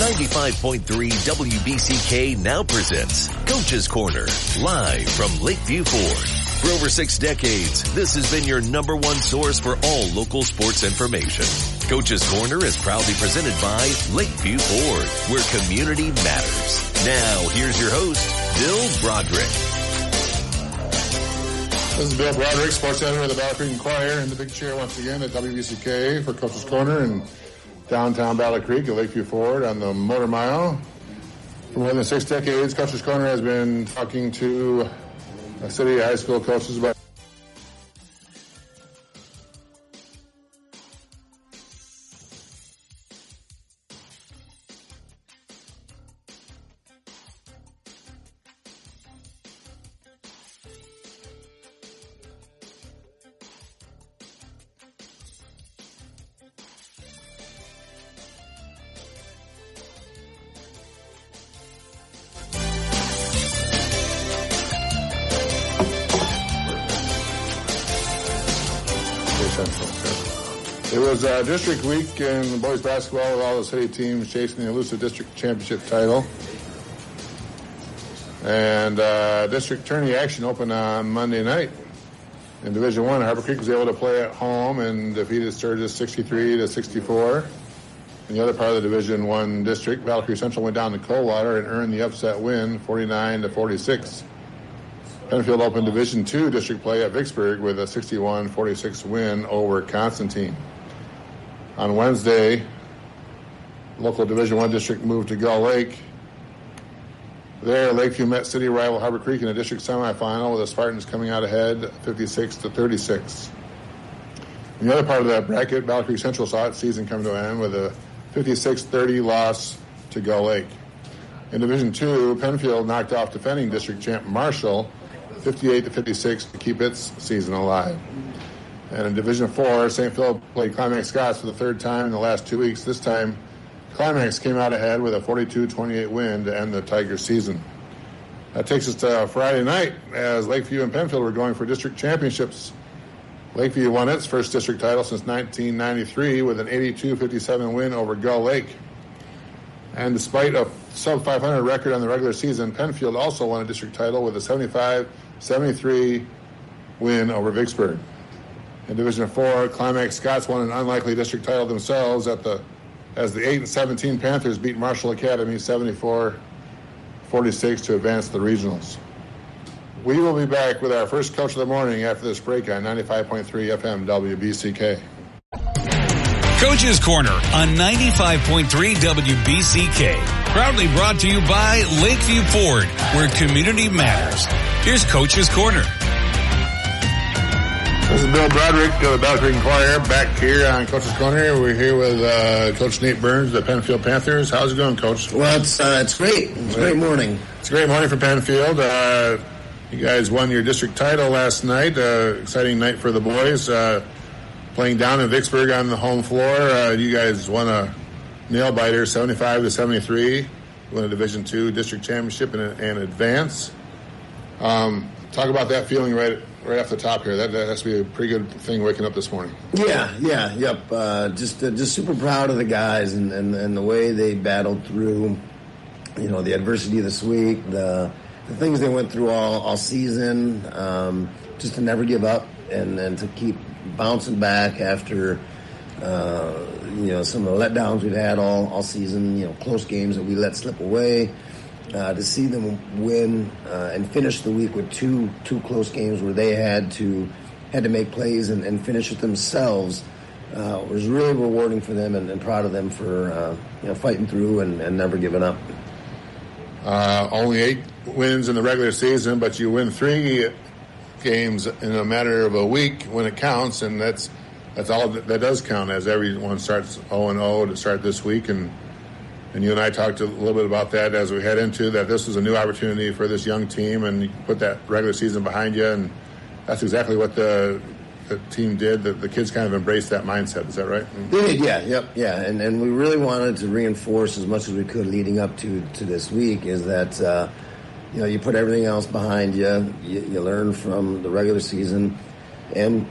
95.3 WBCK now presents Coach's Corner, live from Lakeview Ford. For over 6 decades, this has been your number one source for all local sports information. Coach's Corner is proudly presented by Lakeview Ford, where community matters. Now, here's your host, Bill Broderick. This is Bill Broderick, sports editor of the Battle Creek Enquirer, in the big chair once again at WBCK for Coach's Corner in downtown Battle Creek at Lakeview Ford on the Motor Mile. For more than 6 decades, Coach's Corner has been talking to city high school coaches about It was district week in boys basketball with all the city teams chasing the elusive district championship title. And district tourney action opened on Monday night. In Division I, Harbor Creek was able to play at home and defeated Sturgis 63-64. In the other part of the Division I district, Battle Creek Central went down to Coldwater and earned the upset win 49-46. Penfield opened Division II district play at Vicksburg with a 61-46 win over Constantine. On Wednesday, local Division I district moved to Gull Lake. There, Lakeview met city rival Harbor Creek in a district semifinal with the Spartans coming out ahead 56-36. In the other part of that bracket, Battle Creek Central saw its season come to an end with a 56-30 loss to Gull Lake. In Division II, Penfield knocked off defending district champ Marshall 58-56 to keep its season alive. And in Division IV, St. Philip played Climax Scots for the third time in the last 2 weeks. This time, Climax came out ahead with a 42-28 win to end the Tigers season. That takes us to Friday night as Lakeview and Penfield were going for district championships. Lakeview won its first district title since 1993 with an 82-57 win over Gull Lake. And despite a sub-500 record on the regular season, Penfield also won a district title with a 75-73 win over Vicksburg. In Division IV, Climax Scots won an unlikely district title themselves as the 8-17 Panthers beat Marshall Academy 74-46 to advance the regionals. We will be back with our first Coach of the Morning after this break on 95.3 FM WBCK. Coach's Corner on 95.3 WBCK. Proudly brought to you by Lakeview Ford, where community matters. Here's Coach's Corner. This is Bill Broderick of the Battle Creek Enquirer back here on Coach's Corner. We're here with Coach Nate Burns, the Penfield Panthers. How's it going, Coach? Well, it's great. It's a great morning. It's a great morning for Penfield. You guys won your district title last night. Exciting night for the boys. Playing down in Vicksburg on the home floor. You guys won a nail-biter, 75-73. Won a Division II district championship and advance. Talk about that feeling right off the top here. That has to be a pretty good thing waking up this morning. Yep. Just super proud of the guys and the way they battled through, the adversity this week, the things they went through all season, just to never give up and to keep bouncing back after, some of the letdowns we've had all season, close games that we let slip away. To see them win and finish the week with two close games where they had to make plays and finish it themselves was really rewarding for them and proud of them for fighting through and never giving up. Only 8 wins in the regular season, but you win 3 games in a matter of a week when it counts, and that's all that does count, as everyone starts 0-0 to start this week. And you and I talked a little bit about that as we head into that. This is a new opportunity for this young team, and you put that regular season behind you, and that's exactly what the team did. The kids kind of embraced that mindset. Is that right? They did, yeah. And we really wanted to reinforce as much as we could leading up to this week is that, you put everything else behind you. You learn from the regular season, and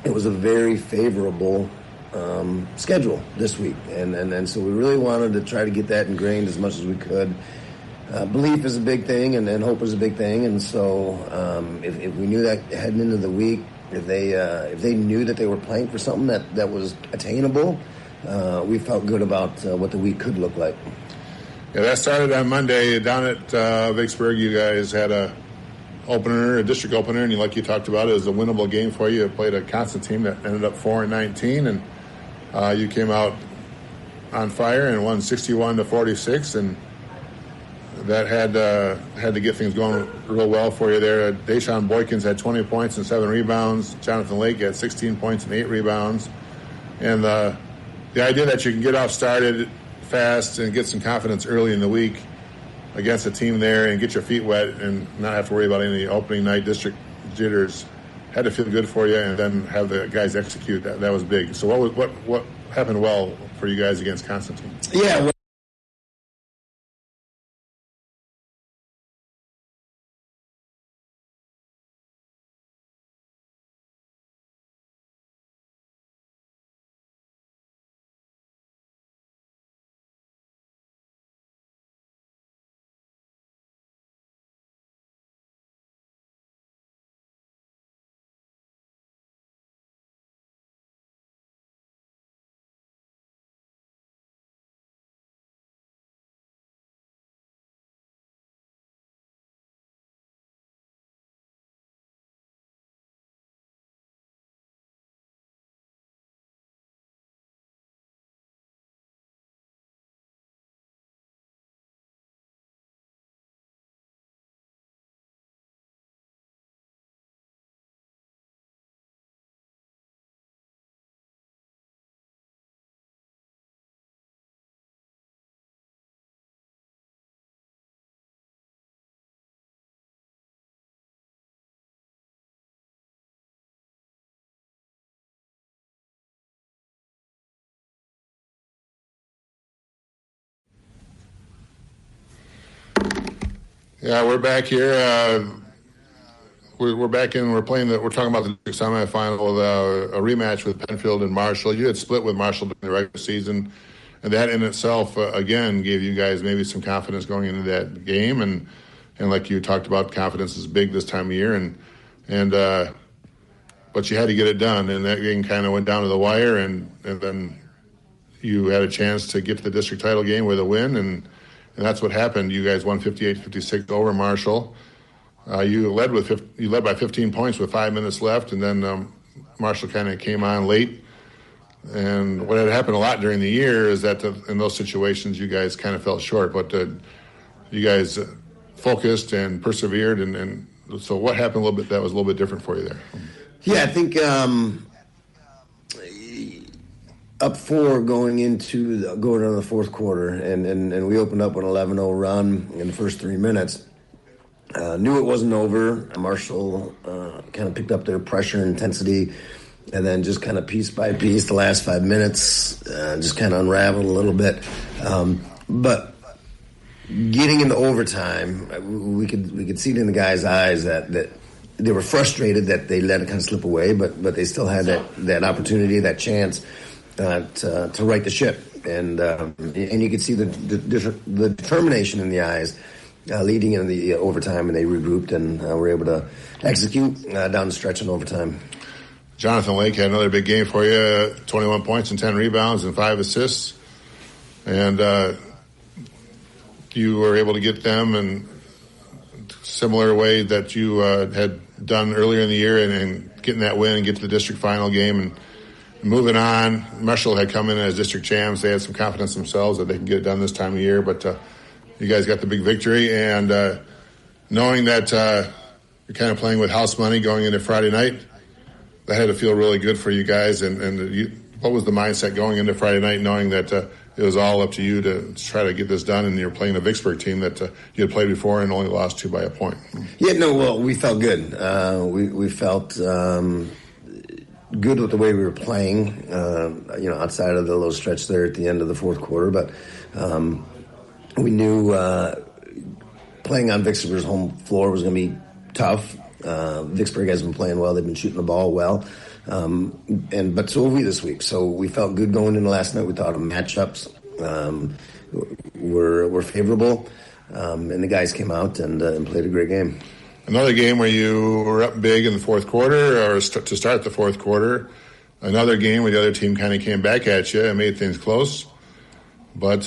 it was a very favorable schedule this week, and so we really wanted to try to get that ingrained as much as we could. Belief is a big thing, and hope is a big thing, and so if we knew that heading into the week, if they knew that they were playing for something that was attainable, we felt good about what the week could look like. Yeah, that started on Monday down at Vicksburg. You guys had a district opener, and like you talked about, it was a winnable game for you. You played a constant team that ended up 4-19, and you came out on fire and won 61-46, and that had to get things going real well for you there. Deshaun Boykins had 20 points and 7 rebounds. Jonathan Lake had 16 points and 8 rebounds. And the idea that you can get off started fast and get some confidence early in the week against a team there and get your feet wet and not have to worry about any opening night district jitters had to feel good for you, and then have the guys execute. That was big. So what happened well for you guys against Constantine? Yeah. Yeah, we're back here. We're back in. We're talking about the semifinal, a rematch with Penfield and Marshall. You had split with Marshall during the regular season, and that in itself, again, gave you guys maybe some confidence going into that game. And like you talked about, confidence is big this time of year, but you had to get it done, and that game kind of went down to the wire, and then you had a chance to get to the district title game with a win, and that's what happened. You guys won 58-56 over Marshall. You led by 15 points with 5 minutes left, and then Marshall kind of came on late. And what had happened a lot during the year is that in those situations, you guys kind of fell short. But you guys focused and persevered, and so what happened a little bit that was a little bit different for you there? Yeah, I think up 4 going into the fourth quarter, and we opened up an 11-0 run in the first 3 minutes. Knew it wasn't over. Marshall kind of picked up their pressure and intensity, and then just kind of piece by piece, the last 5 minutes just kind of unraveled a little bit. But getting into overtime, we could see it in the guys' eyes that they were frustrated that they let it kind of slip away, but they still had that opportunity, that chance to right the ship, and you could see the determination in the eyes leading into the overtime, and they regrouped and were able to execute down the stretch in overtime. Jonathan Lake had another big game for you, 21 points and 10 rebounds and 5 assists, and you were able to get them in similar way that you had done earlier in the year, and getting that win and get to the district final game and moving on. Marshall had come in as district champs. They had some confidence themselves that they can get it done this time of year, but you guys got the big victory, and knowing that you're kind of playing with house money going into Friday night, that had to feel really good for you guys. What was the mindset going into Friday night, knowing that it was all up to you to try to get this done, and you're playing a Vicksburg team that you had played before and only lost to by a point? Yeah, no, well, we felt good. We felt good with the way we were playing, outside of the little stretch there at the end of the fourth quarter. But we knew playing on Vicksburg's home floor was going to be tough. Vicksburg has been playing well. They've been shooting the ball well. But so have we this week. So we felt good going into last night. We thought of matchups were favorable, and the guys came out and played a great game. Another game where you were up big in the fourth quarter, or to start the fourth quarter. Another game where the other team kind of came back at you and made things close. But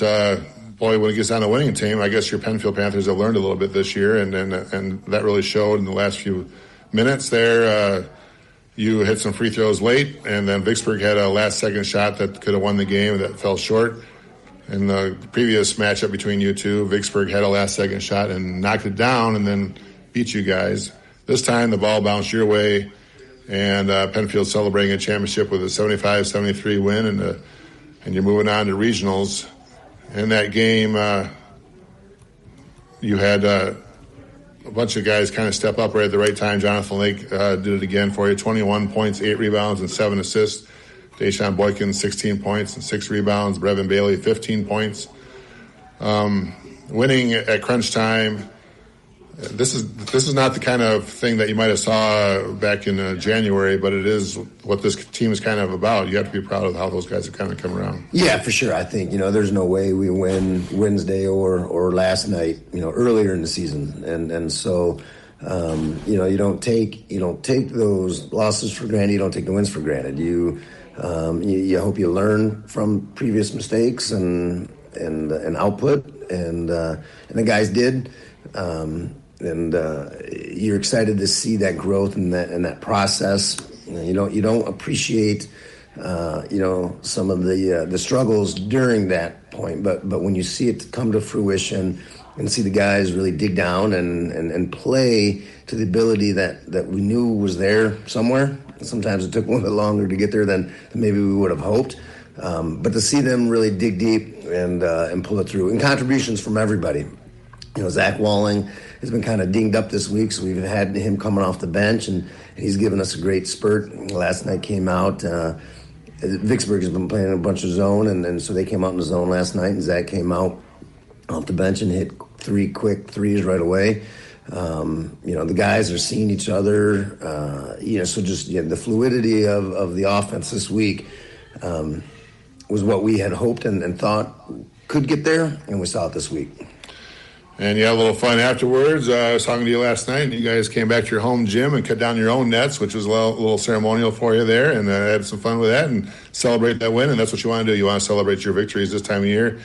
boy, when it gets down to winning team, I guess your Penfield Panthers have learned a little bit this year, and that really showed in the last few minutes there. You hit some free throws late, and then Vicksburg had a last-second shot that could have won the game that fell short. In the previous matchup between you two, Vicksburg had a last-second shot and knocked it down and then beat you guys. This time the ball bounced your way, and Penfield celebrating a championship with a 75-73 win, and you're moving on to regionals. In that game, you had a bunch of guys kind of step up right at the right time. Jonathan Lake did it again for you. 21 points, 8 rebounds, and 7 assists. Deshaun Boykin, 16 points and 6 rebounds. Brevin Bailey, 15 points. Winning at crunch time. This is not the kind of thing that you might have saw back in January, but it is what this team is kind of about. You have to be proud of how those guys have kind of come around. Yeah, for sure. I think, there's no way we win Wednesday or last night, earlier in the season. And so, you don't take those losses for granted. You don't take the wins for granted. You hope you learn from previous mistakes and output, and the guys did. And you're excited to see that growth and that process. You don't appreciate some of the struggles during that point, but when you see it come to fruition and see the guys really dig down and play to the ability that we knew was there somewhere. Sometimes it took a little bit longer to get there than maybe we would have hoped. But to see them really dig deep and pull it through, and contributions from everybody. Zach Walling has been kind of dinged up this week, so we've had him coming off the bench, and he's given us a great spurt. Last night came out. Vicksburg has been playing a bunch of zone, and so they came out in the zone last night, and Zach came out off the bench and hit 3 quick threes right away. The guys are seeing each other. So just the fluidity of the offense this week was what we had hoped and thought could get there, and we saw it this week. And you had a little fun afterwards. I was talking to you last night, and you guys came back to your home gym and cut down your own nets, which was a little ceremonial for you there, and had some fun with that and celebrate that win. And that's what you want to do. You want to celebrate your victories this time of year,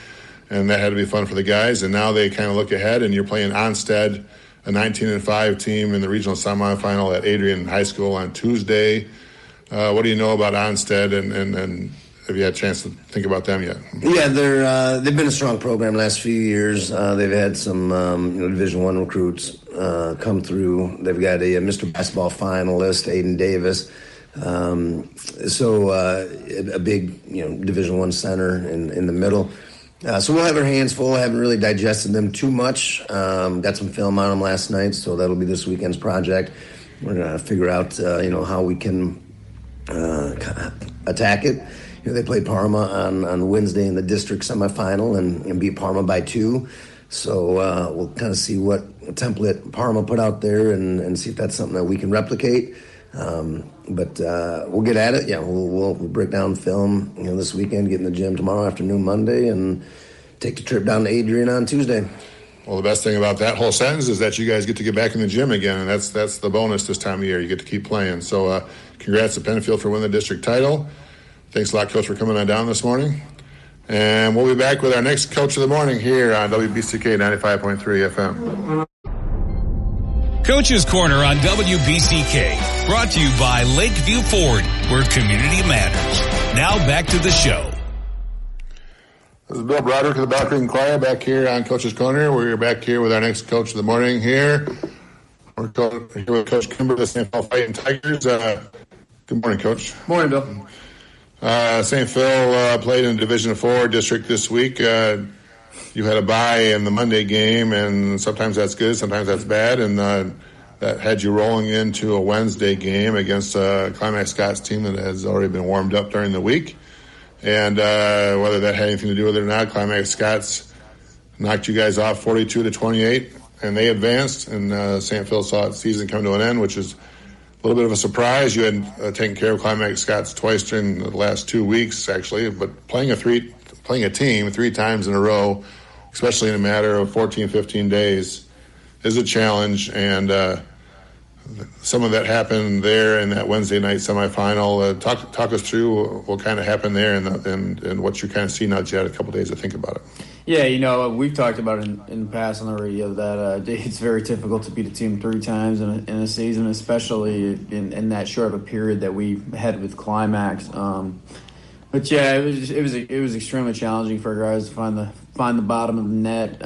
and that had to be fun for the guys. And now they kind of look ahead, and you're playing Onstead, a 19-5 team in the regional semifinal at Adrian High School on Tuesday. What do you know about Onstead, and have you had a chance to think about them yet? Yeah, they've been a strong program the last few years. They've had some Division I recruits come through. They've got a Mr. Basketball finalist, Aiden Davis. A big Division I center in the middle. So we'll have our hands full. I haven't really digested them too much. Got some film on them last night, so that'll be this weekend's project. We're going to figure out how we can attack it. They played Parma on Wednesday in the district semifinal and beat Parma by 2. So we'll kind of see what template Parma put out there and see if that's something that we can replicate. But we'll get at it. Yeah, we'll break down film this weekend, get in the gym tomorrow afternoon, Monday, and take the trip down to Adrian on Tuesday. Well, the best thing about that whole sentence is that you guys get to get back in the gym again, and that's the bonus this time of year. You get to keep playing. So congrats to Penfield for winning the district title. Thanks a lot, Coach, for coming on down this morning. And we'll be back with our next Coach of the Morning here on WBCK 95.3 FM. Coach's Corner on WBCK, brought to you by Lakeview Ford, where community matters. Now back to the show. This is Bill Broderick of the Broderick Enquirer back here on Coach's Corner. We're back here with our next Coach of the Morning here. We're here with Coach Kimber of the St. Phil Fighting Tigers. Good morning, Coach. Morning, Bill. St. Phil played in Division IV district this week. You had a bye in the Monday game, and sometimes that's good, sometimes that's bad, and that had you rolling into a Wednesday game against a Climax Scots team that has already been warmed up during the week. And whether that had anything to do with it or not, Climax Scots knocked you guys off 42-28, and they advanced, and St. Phil saw its season come to an end, which is little bit of a surprise. You had taken care of Climax Scots twice during the last 2 weeks, actually, but playing a team 3 times in a row, especially in a matter of 14, 15 days, is a challenge. And some of that happened there in that Wednesday night semifinal. Talk us through what kind of happened there and what you kind of see now that you had a couple days to think about it. Yeah, we've talked about it in the past on the radio that it's very difficult to beat a team 3 times in a season, especially in that short of a period that we had with Climax. But yeah, it was extremely challenging for guys to find the bottom of the net.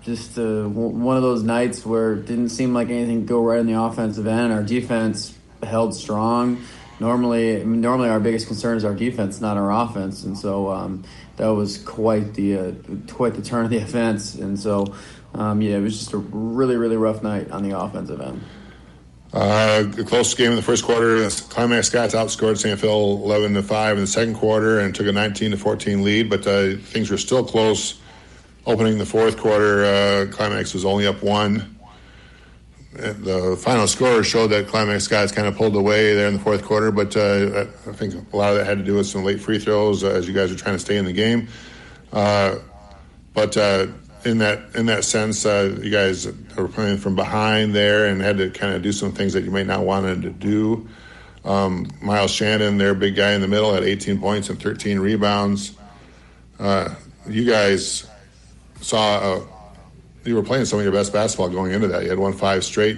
Just one of those nights where it didn't seem like anything could go right in the offensive end. Our defense held strong. Normally our biggest concern is our defense, not our offense, and so that was quite the turn of the offense. And so it was just a really, really rough night on the offensive end. A close game in the first quarter. Climax Scots outscored St. Phil 11-5 in the second quarter and took a 19-14 lead, but things were still close. Opening the fourth quarter, Climax was only up 1. The final score showed that Climax Scots kind of pulled away there in the fourth quarter, but I think a lot of that had to do with some late free throws as you guys were trying to stay in the game. But in that sense, you guys were playing from behind there and had to kind of do some things that you might not wanted to do. Miles Shannon, their big guy in the middle, had 18 points and 13 rebounds. You guys saw you were playing some of your best basketball going into that. You had won 5 straight.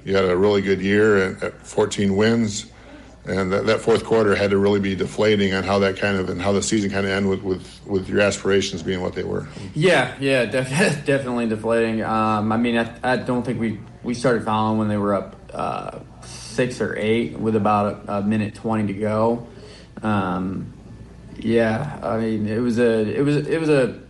You had a really good year at 14 wins, and that fourth quarter had to really be deflating on how the season kind of ended with your aspirations being what they were. Yeah, definitely deflating. I don't think we started fouling when they were up 6 or 8 with about a minute 20 to go. It was a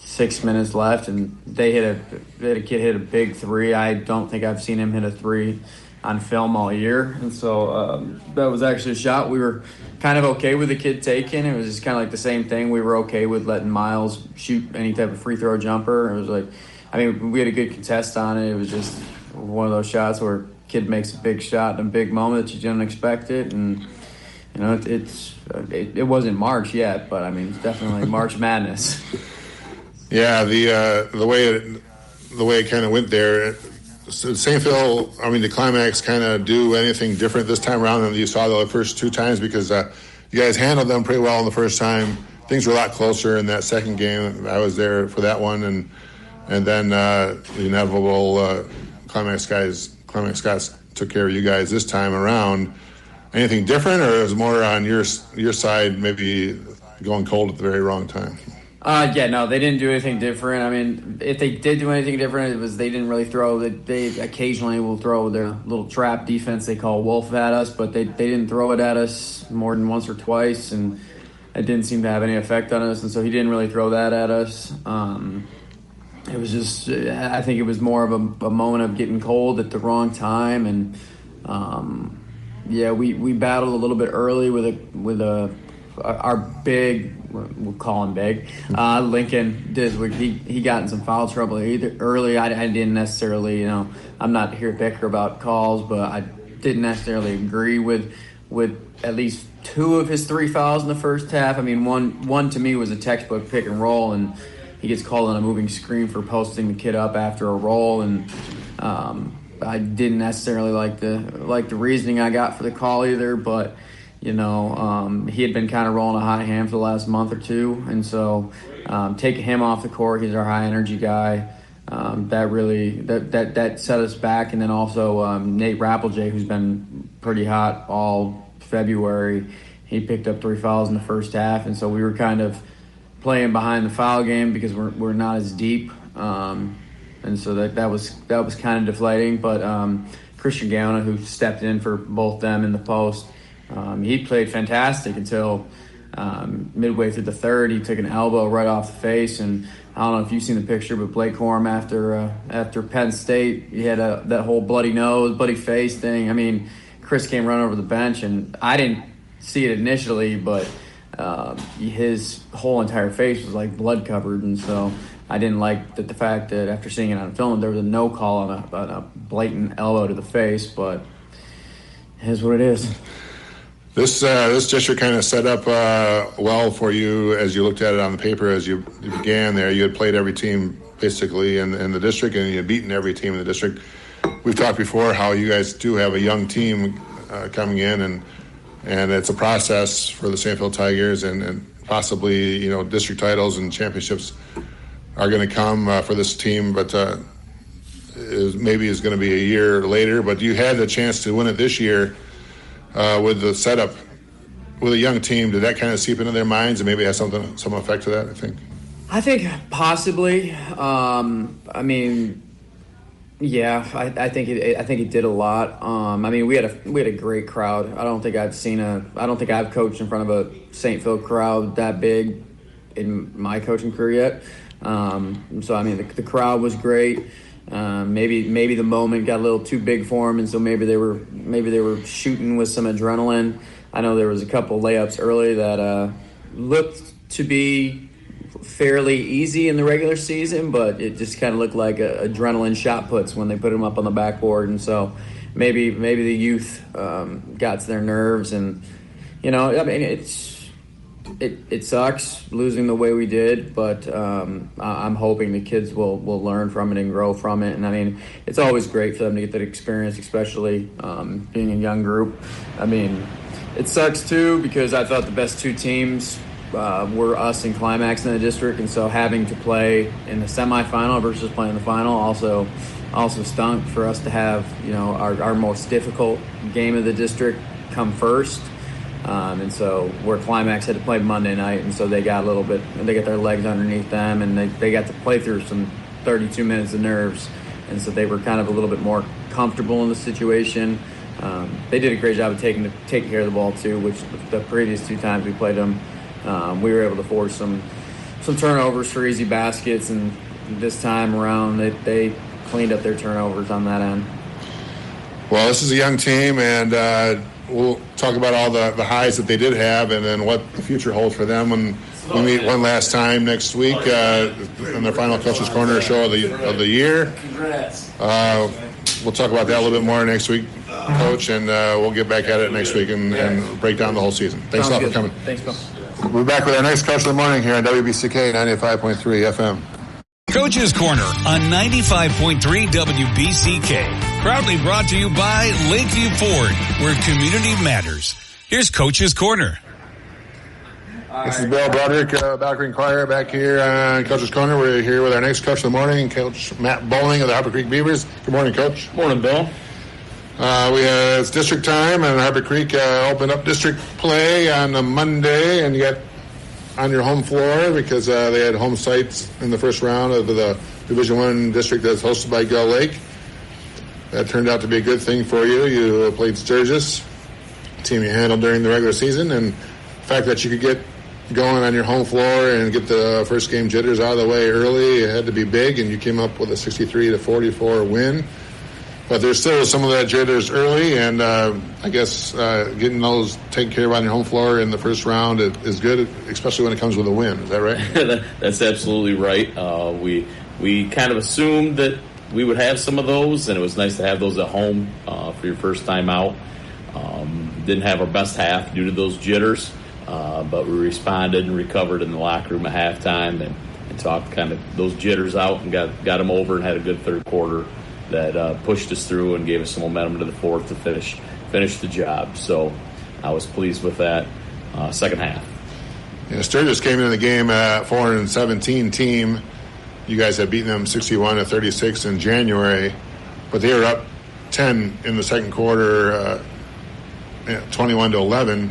6 minutes left, and they had a kid hit a big 3. I don't think I've seen him hit a 3 on film all year, and so that was actually a shot we were kind of okay with the kid taking. It was just kind of like the same thing. We were okay with letting Miles shoot any type of free throw jumper. It was we had a good contest on it. It was just one of those shots where a kid makes a big shot in a big moment that you didn't expect it, and it wasn't March yet, but it's definitely March Madness. Yeah, the way it kind of went there. St. Phil, did Climax kind of do anything different this time around than you saw the first 2 times? Because you guys handled them pretty well in the first time. Things were a lot closer in that second game. I was there for that one, and then the inevitable Climax Scots took care of you guys this time around. Anything different, or it was more on your side, maybe going cold at the very wrong time? No, they didn't do anything different. If they did do anything different, it was they didn't really throw. They occasionally will throw their little trap defense they call Wolf at us, but they didn't throw it at us more than once or twice, and it didn't seem to have any effect on us, and so he didn't really throw that at us. It was just, I think it was more of a moment of getting cold at the wrong time, and we battled a little bit early with our big, we'll call him big, Lincoln did. He got in some foul trouble early. I didn't necessarily, I'm not here to bicker about calls, but I didn't necessarily agree with at least 2 of his 3 fouls in the first half. One to me was a textbook pick and roll, and he gets called on a moving screen for posting the kid up after a roll, and I didn't necessarily like the reasoning I got for the call either, but he had been kind of rolling a hot hand for the last month or 2, and so taking him off the court, he's our high energy guy. That really that set us back, and then also Nate Rappeljay, who's been pretty hot all February, he picked up 3 fouls in the first half, and so we were kind of playing behind the foul game because we're not as deep, and so that was kind of deflating. But Christian Gaona, who stepped in for both them in the post, he played fantastic until midway through the third. He took an elbow right off the face, and I don't know if you've seen the picture, but Blake Corum after Penn State, he had that whole bloody nose, bloody face thing. Chris came running over the bench, and I didn't see it initially, but his whole entire face was like blood covered, and so I didn't like the fact that after seeing it on film, there was a no call on a blatant elbow to the face, but it is what it is. This district kind of set up well for you as you looked at it on the paper as you began there. You had played every team basically in the district, and you had beaten every team in the district. We've talked before how you guys do have a young team coming in, and it's a process for the Sandfield Tigers, and possibly district titles and championships are going to come for this team, but maybe it's going to be a year later. But you had the chance to win it this year with the setup with a young team. Did that kind of seep into their minds and maybe have some effect to that? I think possibly. I think it did a lot. We had a great crowd. I don't think I've coached in front of a Saintfield crowd that big in my coaching career yet. The crowd was great. Maybe the moment got a little too big for them, and so maybe they were shooting with some adrenaline. I know there was a couple layups early that looked to be fairly easy in the regular season, but it just kind of looked like adrenaline shot puts when they put them up on the backboard, and so maybe the youth got to their nerves, and it sucks losing the way we did, but I'm hoping the kids will learn from it and grow from it. And it's always great for them to get that experience, especially being a young group. It sucks too because I thought the best two teams were us and Climax in the district, and so having to play in the semifinal versus playing the final also stunk for us to have our most difficult game of the district come first. And so where Climax had to play Monday night, and so they got their legs underneath them, and they got to play through some 32 minutes of nerves, and so they were kind of a little bit more comfortable in the situation. They did a great job of taking care of the ball too, which the previous two times we played them, we were able to force some turnovers for easy baskets, and this time around they cleaned up their turnovers on that end. Well, this is a young team, and we'll talk about all the highs that they did have and then what the future holds for them when we meet one last time next week in their final Coach's Corner show of the year. Congrats. We'll talk about that a little bit more next week, Coach, and we'll get back at it next week and break down the whole season. Thanks a lot for coming. Thanks, Bill. We'll be back with our next Coach of the Morning here on WBCK 95.3 FM. Coach's Corner on 95.3 WBCK. Proudly brought to you by Lakeview Ford, where community matters. Here's Coach's Corner. This is Bill Broderick, back Enquirer, back here on Coach's Corner. We're here with our next Coach of the Morning, Coach Matt Bowling of the Harper Creek Beavers. Good morning, Coach. Morning, Bill. It's district time, and Harper Creek opened up district play on a Monday, and you got on your home floor because they had home sites in the first round of the Division I district that's hosted by Gull Lake. That turned out to be a good thing for you. You played Sturgis, a team you handled during the regular season, and the fact that you could get going on your home floor and get the first game jitters out of the way early, it had to be big, and you came up with a 63-44 win. But there's still some of that jitters early, and I guess getting those taken care of on your home floor in the first round is good, especially when it comes with a win. Is that right? That's absolutely right. We kind of assumed that we would have some of those, and it was nice to have those at home for your first time out. Didn't have our best half due to those jitters, but we responded and recovered in the locker room at halftime and talked kind of those jitters out and got them over and had a good third quarter that pushed us through and gave us some momentum to the fourth to finish the job. So I was pleased with that second half. Yeah, Sturgis came into the game at 417 team. You guys had beaten them 61-36 in January, but they were up 10 in the second quarter, 21-11.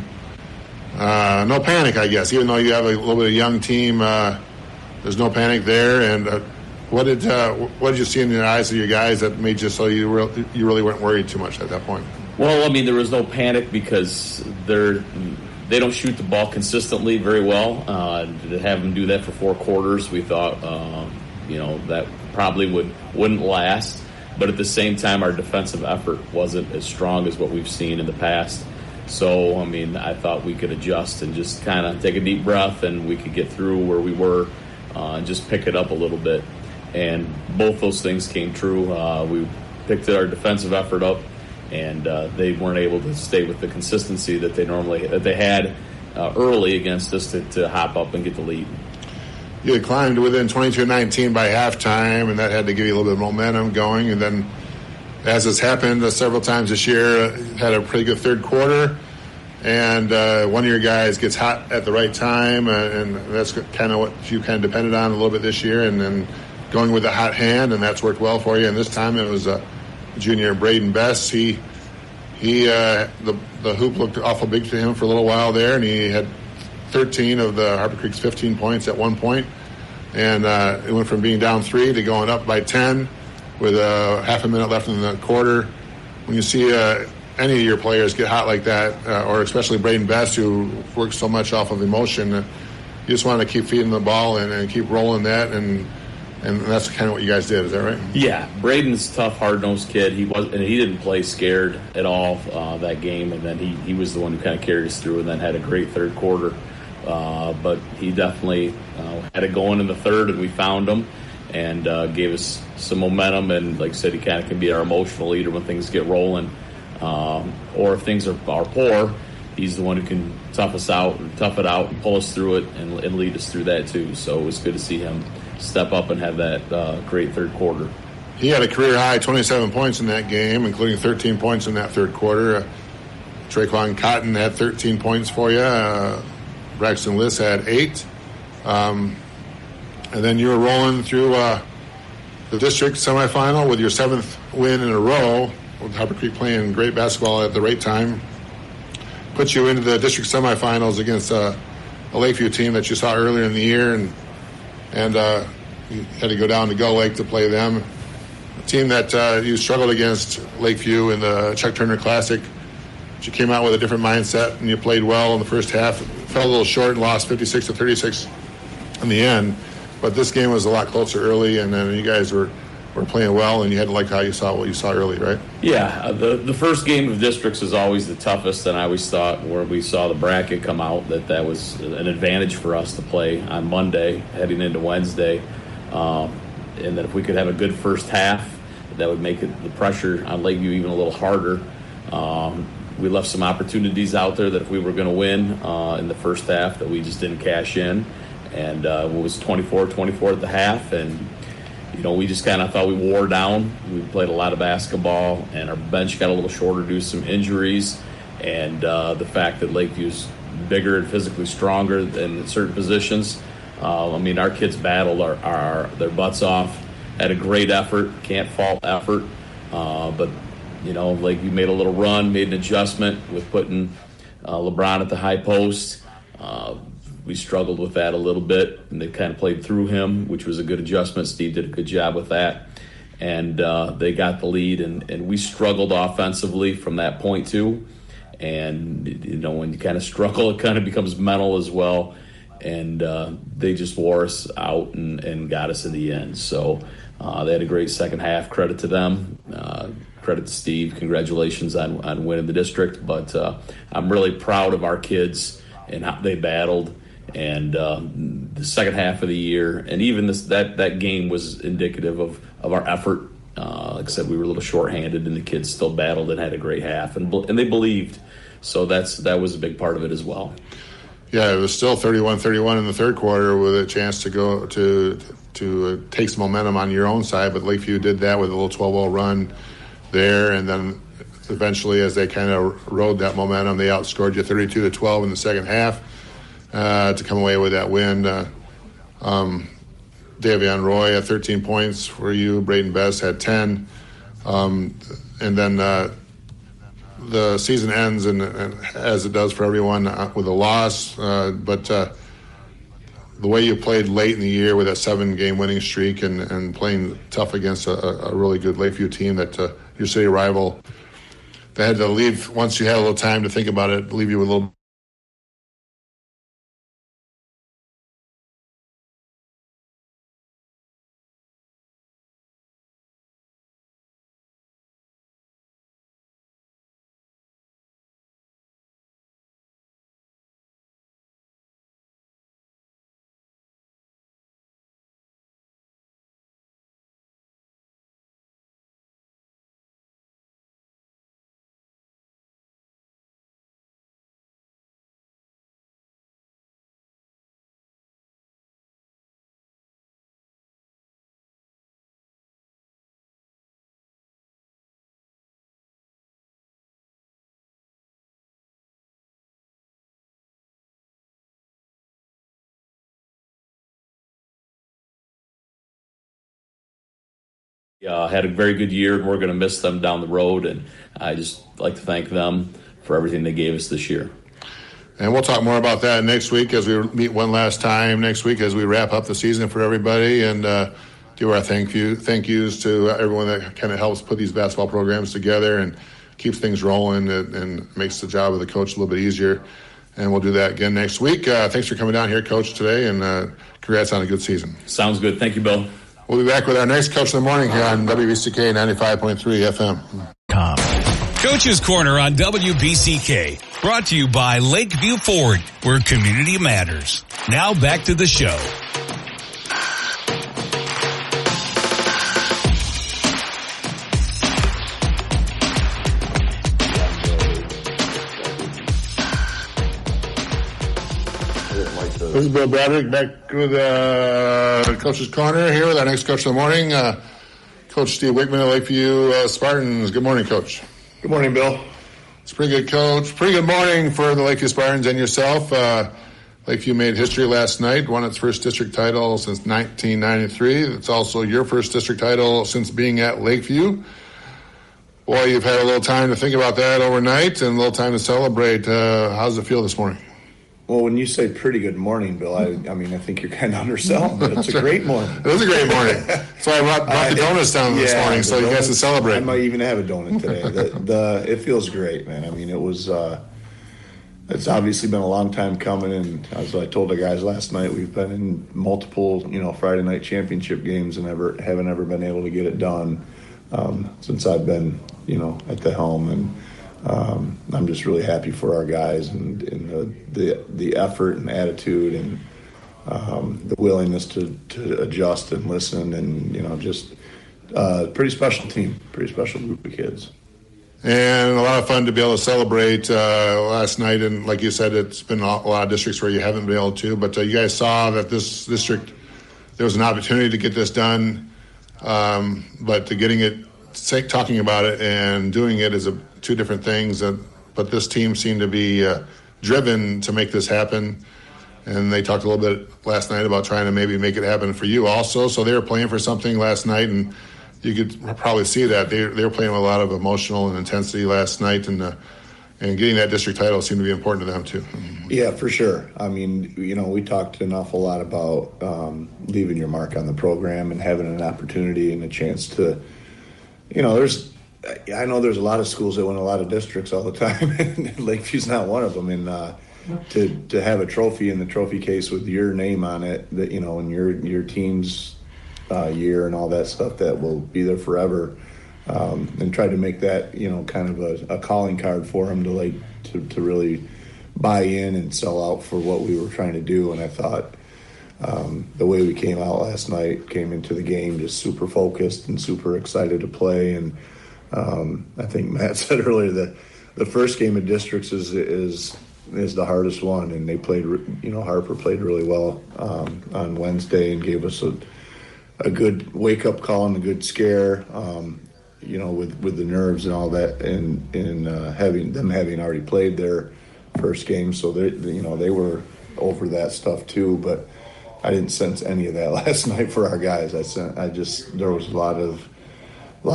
No panic, I guess. Even though you have a little bit of young team, there's no panic there. And what did you see in the eyes of your guys that made you so you really weren't worried too much at that point? Well, there was no panic because they don't shoot the ball consistently very well. To have them do that for four quarters, we thought that probably wouldn't last. But at the same time, our defensive effort wasn't as strong as what we've seen in the past. So, I mean, I thought we could adjust and just kind of take a deep breath, and we could get through where we were and just pick it up a little bit. And both those things came true. We picked our defensive effort up, and they weren't able to stay with the consistency that they had early against us to hop up and get the lead. You had climbed within 22-19 by halftime, and that had to give you a little bit of momentum going. And then, as has happened several times this year, had a pretty good third quarter, and one of your guys gets hot at the right time, and that's kind of what you kind of depended on a little bit this year, and then going with the hot hand, and that's worked well for you. And this time it was junior Braden Best. The hoop looked awful big to him for a little while there, and he had 13 of the Harper Creek's 15 points at one point, and it went from being down 3 to going up by 10 with half a minute left in the quarter. When you see any of your players get hot like that, or especially Braden Best, who works so much off of emotion, you just want to keep feeding the ball and keep rolling that, and that's kind of what you guys did. Is that right? Yeah, Braden's a tough, hard-nosed kid. He didn't play scared at all that game, and then he was the one who kind of carried us through, and then had a great third quarter. But he definitely had it going in the third, and we found him and gave us some momentum. And like I said, he kind of can be our emotional leader when things get rolling, or if things are poor, he's the one who can tough it out and pull us through it and lead us through that too. So it was good to see him step up and have that great third quarter. He had a career-high 27 points in that game, including 13 points in that third quarter. Traquan Cotton had 13 points for you. Braxton Liss had 8. And then you were rolling through the district semifinal with your 7th win in a row, with Harper Creek playing great basketball at the right time. Put you into the district semifinals against a Lakeview team that you saw earlier in the year, and you had to go down to Gull Lake to play them. A team that you struggled against Lakeview in the Chuck Turner Classic. But you came out with a different mindset, and you played well in the first half. Fell a little short and lost 56-36 in the end. But this game was a lot closer early, and then you guys were playing well, and you had to like how you saw what you saw early, right? Yeah, the first game of districts is always the toughest, and I always thought where we saw the bracket come out that was an advantage for us to play on Monday heading into Wednesday, and that if we could have a good first half, that would make the pressure on Lakeview even a little harder. We left some opportunities out there that if we were going to win in the first half that we just didn't cash in, and it was 24-24 at the half, and we just kind of thought we wore down. We played a lot of basketball, and our bench got a little shorter due to some injuries, and the fact that Lakeview's bigger and physically stronger in certain positions. Our kids battled their butts off, had a great effort, can't fault effort, but Lakeview made a little run, made an adjustment with putting LeBron at the high post. We struggled with that a little bit, and they kind of played through him, which was a good adjustment. Steve did a good job with that, and they got the lead, and we struggled offensively from that point too. And when you kind of struggle, it kind of becomes mental as well, and they just wore us out and got us in the end. So they had a great second half. Credit to them. Credit to Steve. Congratulations on winning the district. But I'm really proud of our kids and how they battled. And the second half of the year, and even that game was indicative of our effort. Like I said, we were a little shorthanded, and the kids still battled and had a great half, and they believed. So that was a big part of it as well. Yeah, it was still 31-31 in the third quarter with a chance to go to take some momentum on your own side, but Lakeview did that with a little 12-0 run there, and then eventually, as they kind of rode that momentum, they outscored you 32-12 in the second half. To come away with that win. Davion Roy had 13 points for you. Braden Best had 10. And then the season ends, and as it does for everyone, with a loss. But the way you played late in the year with that 7-game winning streak and playing tough against a really good Lakeview team that your city rival, they had to leave, once you had a little time to think about it, leave you with a little Had a very good year, and we're going to miss them down the road. And I just like to thank them for everything they gave us this year. And we'll talk more about that next week as we meet one last time next week as we wrap up the season for everybody and do our thank yous to everyone that kind of helps put these basketball programs together and keeps things rolling and makes the job of the coach a little bit easier. And we'll do that again next week. Thanks for coming down here, Coach, today, and congrats on a good season. Sounds good. Thank you, Bill. We'll be back with our next Coach of the Morning here on WBCK 95.3 FM. Coach's Corner on WBCK, brought to you by Lakeview Ford, where community matters. Now back to the show. This is Bill Broderick back with Coach's Corner here with our next Coach of the Morning, Coach Steve Wickman of Lakeview Spartans. Good morning, Coach. Good morning, Bill. It's a pretty good, Coach. Pretty good morning for the Lakeview Spartans and yourself. Lakeview made history last night, won its first district title since 1993. It's also your first district title since being at Lakeview. Boy, you've had a little time to think about that overnight and a little time to celebrate. How does it feel this morning? Well, when you say pretty good morning, Bill, I mean, I think you're kind of underselling it. It's a great morning. It is a great morning. So I brought the donuts down this morning so you guys can celebrate. I might even have a donut today. It feels great, man. I mean, it's obviously been a long time coming, and as I told the guys last night, we've been in multiple, Friday night championship games and haven't ever been able to get it done since I've been, at the helm. And I'm just really happy for our guys and the effort and attitude and the willingness to adjust and listen and just pretty special team, pretty special group of kids. And a lot of fun to be able to celebrate last night. And like you said, it's been a lot of districts where you haven't been able to. But you guys saw that this district, there was an opportunity to get this done. But to getting it, talking about it and doing it is two different things. But this team seemed to be driven to make this happen. And they talked a little bit last night about trying to maybe make it happen for you also. So they were playing for something last night, and you could probably see that. They were playing with a lot of emotional and intensity last night, and getting that district title seemed to be important to them too. Yeah, for sure. I mean, we talked an awful lot about leaving your mark on the program and having an opportunity and a chance to, I know there's a lot of schools that win a lot of districts all the time, and Lakeview's not one of them. And to have a trophy in the trophy case with your name on it, that and your team's year and all that stuff that will be there forever, and try to make that kind of a calling card for them to really buy in and sell out for what we were trying to do. And I thought the way we came out last night, came into the game just super focused and super excited to play. And I think Matt said earlier that the first game of districts is the hardest one, and they played. Harper played really well on Wednesday and gave us a good wake up call and a good scare. With the nerves and all that, and having already played their first game, so they were over that stuff too. But I didn't sense any of that last night for our guys. There was a lot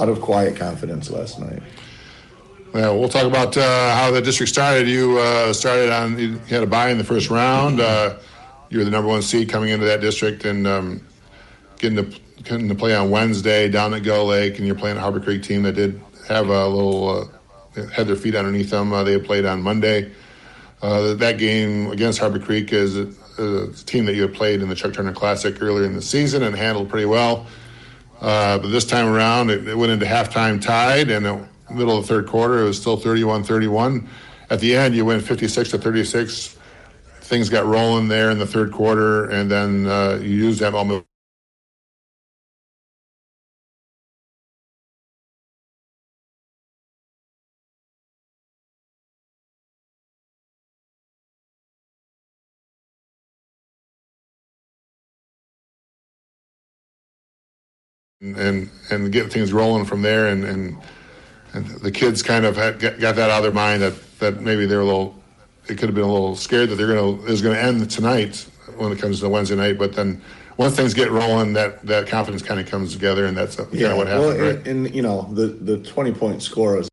of quiet confidence last night. Well, we'll talk about how the district started. You had a bye in the first round. You were the number one seed coming into that district, and getting to play on Wednesday down at Gull Lake, and you're playing a Harbor Creek team that did have a little had their feet underneath them. They played on Monday. That game against Harbor Creek is a team that you had played in the Chuck Turner Classic earlier in the season and handled pretty well. But this time around, it went into halftime tied, and in the middle of the third quarter, it was still 31-31. At the end, you went 56-36. Things got rolling there in the third quarter, and then you used that moment. And get things rolling from there, and the kids kind of got that out of their mind that maybe they're it could have been a little scared that it was going to end tonight when it comes to Wednesday night, but then once things get rolling, that confidence kind of comes together, and that's kind of what happened. Well, right? and the 20-point score was.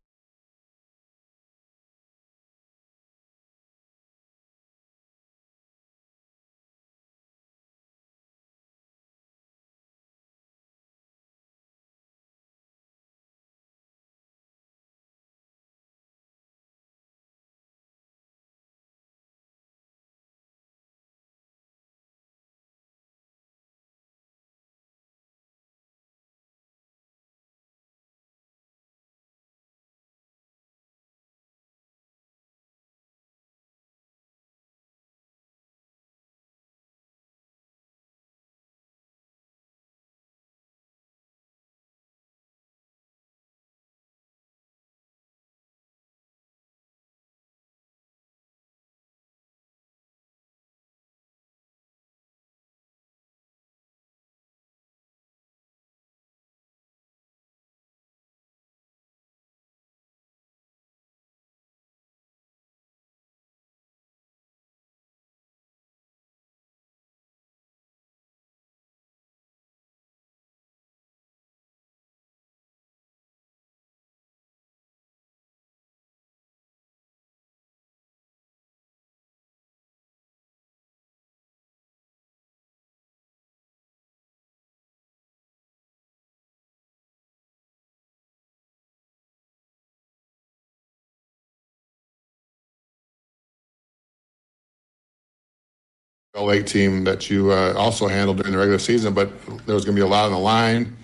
Lake team that you also handled during the regular season, but there was going to be a lot on the line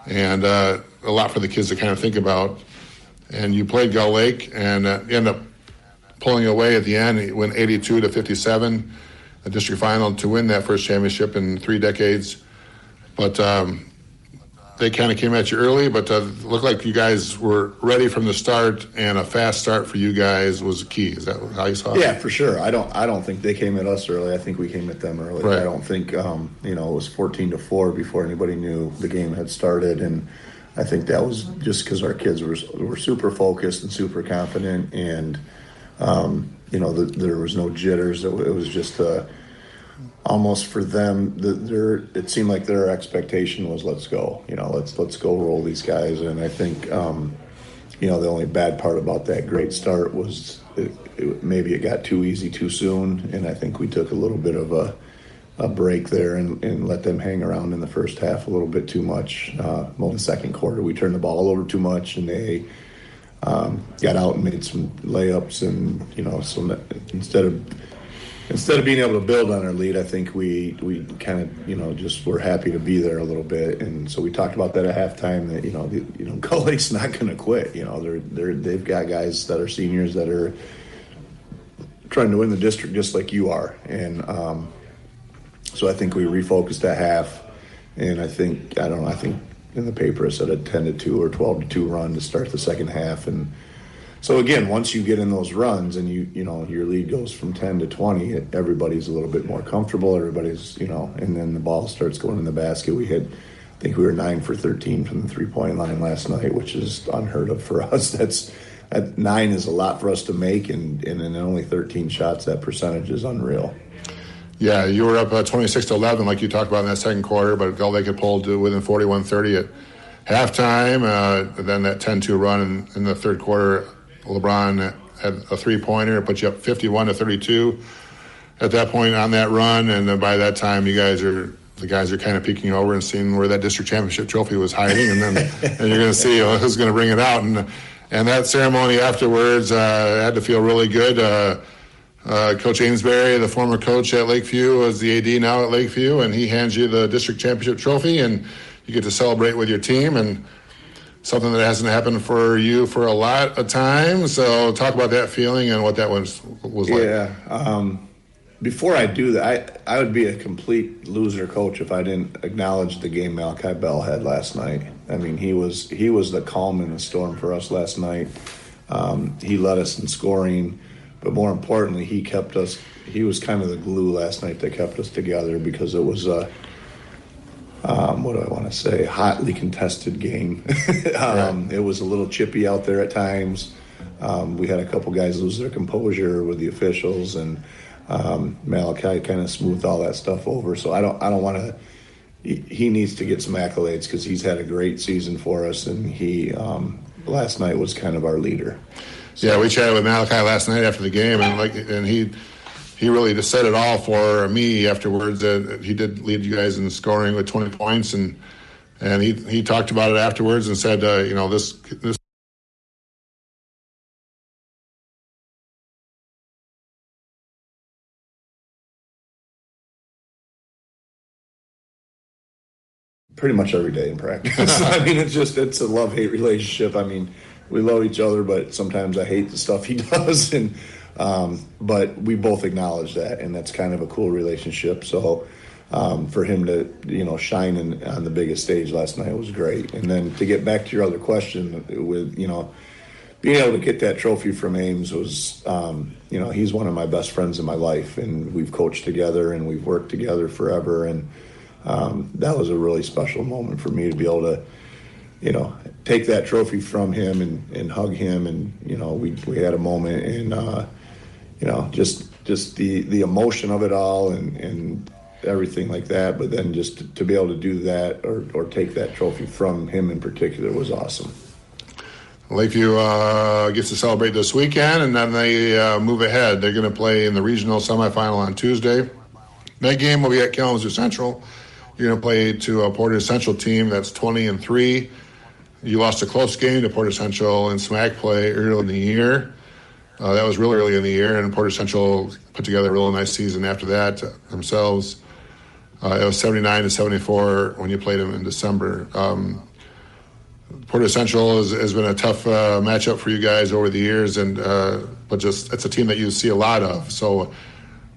and a lot for the kids to kind of think about. And you played Gull Lake and ended up pulling away at the end. You went 82-57, the district final, to win that first championship in 3 decades. But they kind of came at you early, but looked like you guys were ready from the start, and a fast start for you guys was key. Is that how you saw it? Yeah, for sure. I don't think they came at us early. I think we came at them early. Right. I don't think it was 14-4 before anybody knew the game had started, and I think that was just because our kids were super focused and super confident, and there was no jitters. It was just almost for them, it seemed like their expectation was, let's go. Let's go roll these guys. And I think, the only bad part about that great start was maybe it got too easy too soon. And I think we took a little bit of a break there and let them hang around in the first half a little bit too much. In the second quarter, we turned the ball over too much, and they got out and made some layups. And, so instead of being able to build on our lead, I think we kind of, just were happy to be there a little bit. And so we talked about that at halftime that, Gull Lake's not going to quit. They've got guys that are seniors that are trying to win the district just like you are. And so I think we refocused at half. And I think in the paper it said a 10-2 or 12-2 run to start the second half. And so again, once you get in those runs and your lead goes from 10 to 20, everybody's a little bit more comfortable. Everybody's, and then the ball starts going in the basket. I think we were 9 for 13 from the 3-point line last night, which is unheard of for us. At 9 is a lot for us to make, and in only 13 shots, that percentage is unreal. Yeah, you were up 26-11, like you talked about in that second quarter, but Gull Lake had pulled to within 41-30 at halftime. Then that 10-2 run in the third quarter, LeBron had a 3-pointer, put you up 51-32 at that point on that run, and then by that time, the guys are kind of peeking over and seeing where that district championship trophy was hiding, and then and you're going to see who's going to bring it out, and that ceremony afterwards had to feel really good. Coach Amesbury, the former coach at Lakeview, is the AD now at Lakeview, and he hands you the district championship trophy, and you get to celebrate with your team, and something that hasn't happened for you for a lot of time. So talk about that feeling and what that was like. Yeah. Before I do that, I would be a complete loser coach if I didn't acknowledge the game Malachi Bell had last night. I mean, he was the calm in the storm for us last night. He led us in scoring, but more importantly, he kept us. He was kind of the glue last night that kept us together, because it was a hotly contested game. It was a little chippy out there at times. We had a couple guys lose their composure with the officials, and Malachi kind of smoothed all that stuff over. So I don't want to. He needs to get some accolades because he's had a great season for us, and he last night was kind of our leader. So. Yeah, we chatted with Malachi last night after the game, and he really just said it all for me afterwards. That he did lead you guys in scoring with 20 points, and he talked about it afterwards and said, this. Pretty much every day in practice. I mean, it's a love-hate relationship. I mean, we love each other, but sometimes I hate the stuff he does, and but we both acknowledge that, and that's kind of a cool relationship. So for him to shine on the biggest stage last night was great. And then to get back to your other question, with being able to get that trophy from Ames was he's one of my best friends in my life, and we've coached together and we've worked together forever, and that was a really special moment for me to be able to, take that trophy from him and hug him. And, we had a moment, and, just the emotion of it all and everything like that. But then just to be able to do that or take that trophy from him in particular was awesome. Lakeview gets to celebrate this weekend, and then they move ahead. They're going to play in the regional semifinal on Tuesday. That game will be at Kalamazoo Central. You're going to play to a Portage Central team that's 20-3. You lost a close game to Portage Central in SMAC play early in the year. That was really early in the year, and Portage Central put together a really nice season after that themselves. It was 79-74 when you played them in December. Portage Central has been a tough matchup for you guys over the years, and but just it's a team that you see a lot of. So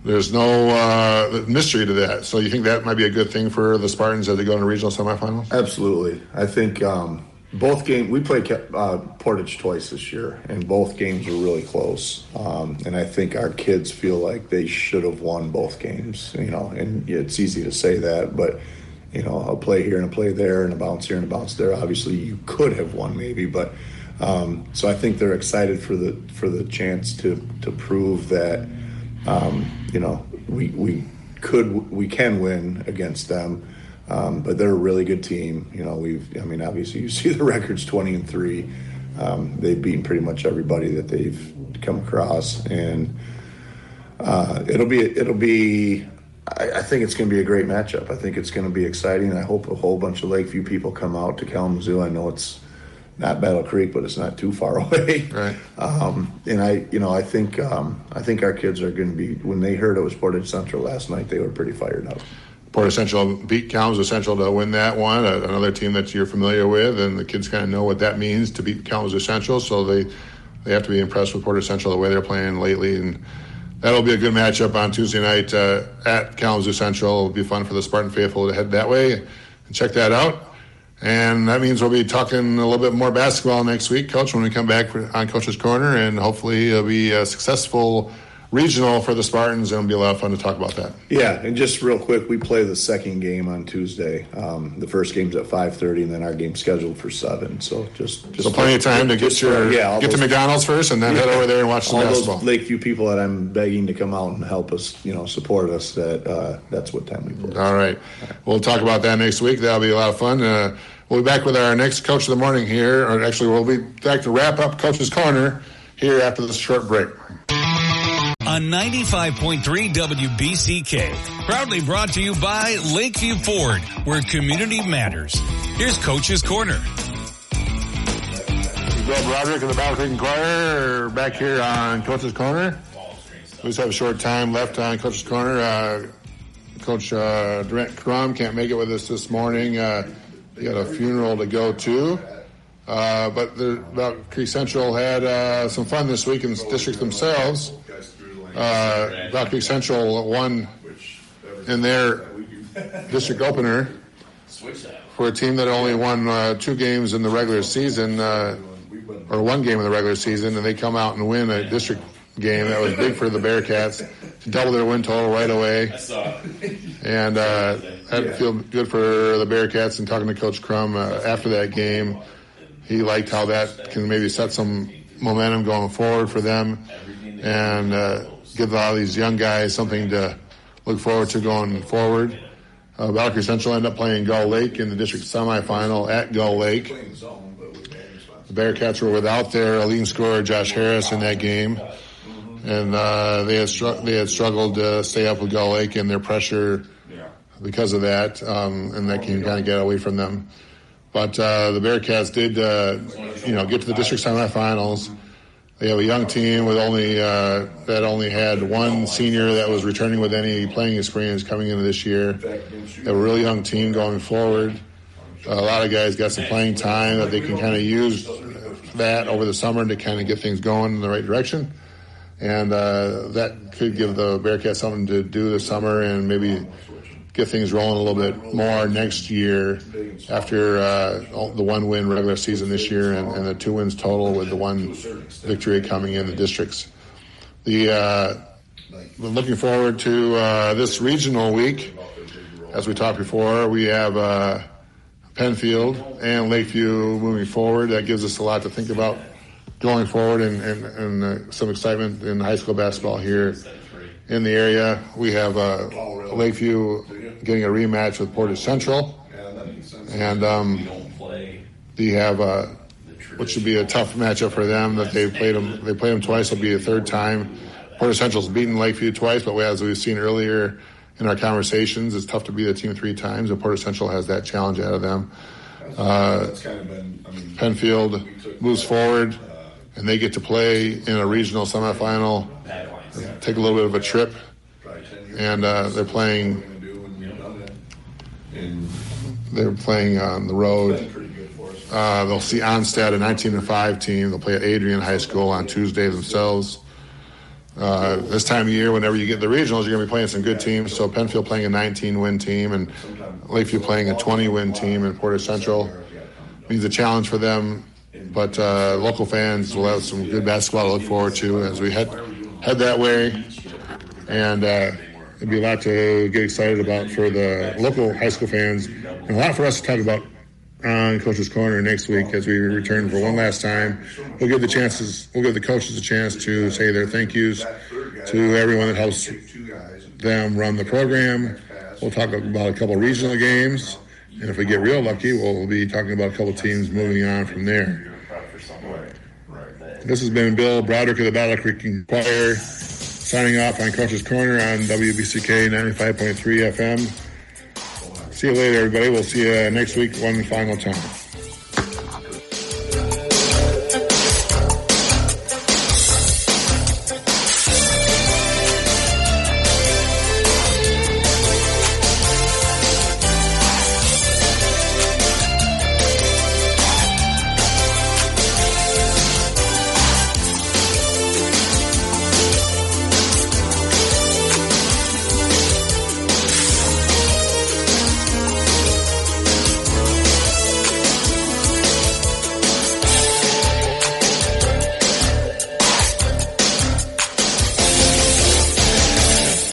there's no mystery to that. So you think that might be a good thing for the Spartans as they go into regional semifinals? Absolutely. I think both games, we played Portage twice this year, and both games were really close. And I think our kids feel like they should have won both games, and it's easy to say that, but, a play here and a play there and a bounce here and a bounce there. Obviously, you could have won maybe, but so I think they're excited for the chance to prove that, we can win against them, but they're a really good team. Obviously you see the record's 20-3. They've beaten pretty much everybody that they've come across, and it'll be. I think it's going to be a great matchup. I think it's going to be exciting. I hope a whole bunch of Lakeview people come out to Kalamazoo. I know it's not Battle Creek, but it's not too far away. Right. And I think our kids are going to be, when they heard it was Portage Central last night, they were pretty fired up. Portage Central beat Kalamazoo Central to win that one, another team that you're familiar with, and the kids kind of know what that means to beat Kalamazoo Central, so they have to be impressed with Portage Central the way they're playing lately, and that'll be a good matchup on Tuesday night at Kalamazoo Central. It'll be fun for the Spartan faithful to head that way and check that out. And that means we'll be talking a little bit more basketball next week, Coach, when we come back on Coach's Corner, and hopefully it'll be a successful regional for the Spartans, and it'll be a lot of fun to talk about that. Yeah, and just real quick, we play the second game on Tuesday. The first game's at 5:30, and then our game's scheduled for 7. So just so plenty of time to get to McDonald's first, and then head over there and watch some basketball. All those Lakeview people that I'm begging to come out and help us, support us. That's what time we play. All right, we'll talk about that next week. That'll be a lot of fun. We'll be back with our next Coach of the Morning here, or actually we'll be back to wrap up Coach's Corner here after this short break. On 95.3 WBCK, proudly brought to you by Lakeview Ford, where community matters. Here's Coach's Corner. Broderick of the Battle Creek Enquirer back here on Coach's Corner. We just have a short time left on Coach's Corner. Coach Durant Crum can't make it with us this morning. He had a funeral to go to. But the Battle Creek Central had some fun this week in the district themselves. Battle Creek Central won in their district opener for a team that only won 2 games in the regular season, or 1 game in the regular season, and they come out and win a district game. That was big for the Bearcats to double their win total right away. And that feel good for the Bearcats. And talking to Coach Crum after that game, he liked how that can maybe set some momentum going forward for them. And give a lot of these young guys something to look forward to going forward. Battle Creek Central ended up playing Gull Lake in the district semifinal at Gull Lake. The Bearcats were without their leading scorer Josh Harris in that game, and they had struggled to stay up with Gull Lake and their pressure because of that, and that can kind of get away from them. But the Bearcats did, get to the district semifinals. They have a young team with that only had one senior that was returning with any playing experience coming into this year. They have a really young team going forward. A lot of guys got some playing time that they can kind of use that over the summer to kind of get things going in the right direction. And that could give the Bearcats something to do this summer and maybe get things rolling a little bit more next year after the 1-win regular season this year and the 2 wins total with the 1 victory coming in the districts. We're looking forward to this regional week. As we talked before, we have Penfield and Lakeview moving forward. That gives us a lot to think about going forward and some excitement in high school basketball here in the area. We have Lakeview getting a rematch with Portage Central, and they have which should be a tough matchup for them. That they played them twice. It'll be a third time. Portage Central's beaten Lakeview twice, but as we've seen earlier in our conversations, it's tough to beat a team 3 times, and Portage Central has that challenge out of them. Penfield moves forward, and they get to play in a regional semifinal. Take a little bit of a trip, and they're playing on the road. They'll see Onstad, a 19-5 team. They'll play at Adrian High School on Tuesday themselves. This time of year, whenever you get the regionals, you're going to be playing some good teams. So Penfield playing a 19-win team and Lakeview playing a 20-win team in Portage Central means a challenge for them. But local fans will have some good basketball to look forward to as we head that way. And it'd be a lot to get excited about for the local high school fans and a lot for us to talk about on Coach's Corner next week as we return for one last time. We'll give the coaches a chance to say their thank yous to everyone that helps them run the program. We'll talk about a couple regional games, and if we get real lucky, we'll be talking about a couple teams moving on from there. This has been Bill Broderick of the Battle Creek Enquirer, signing off on Coach's Corner on WBCK 95.3 FM. See you later, everybody. We'll see you next week one final time.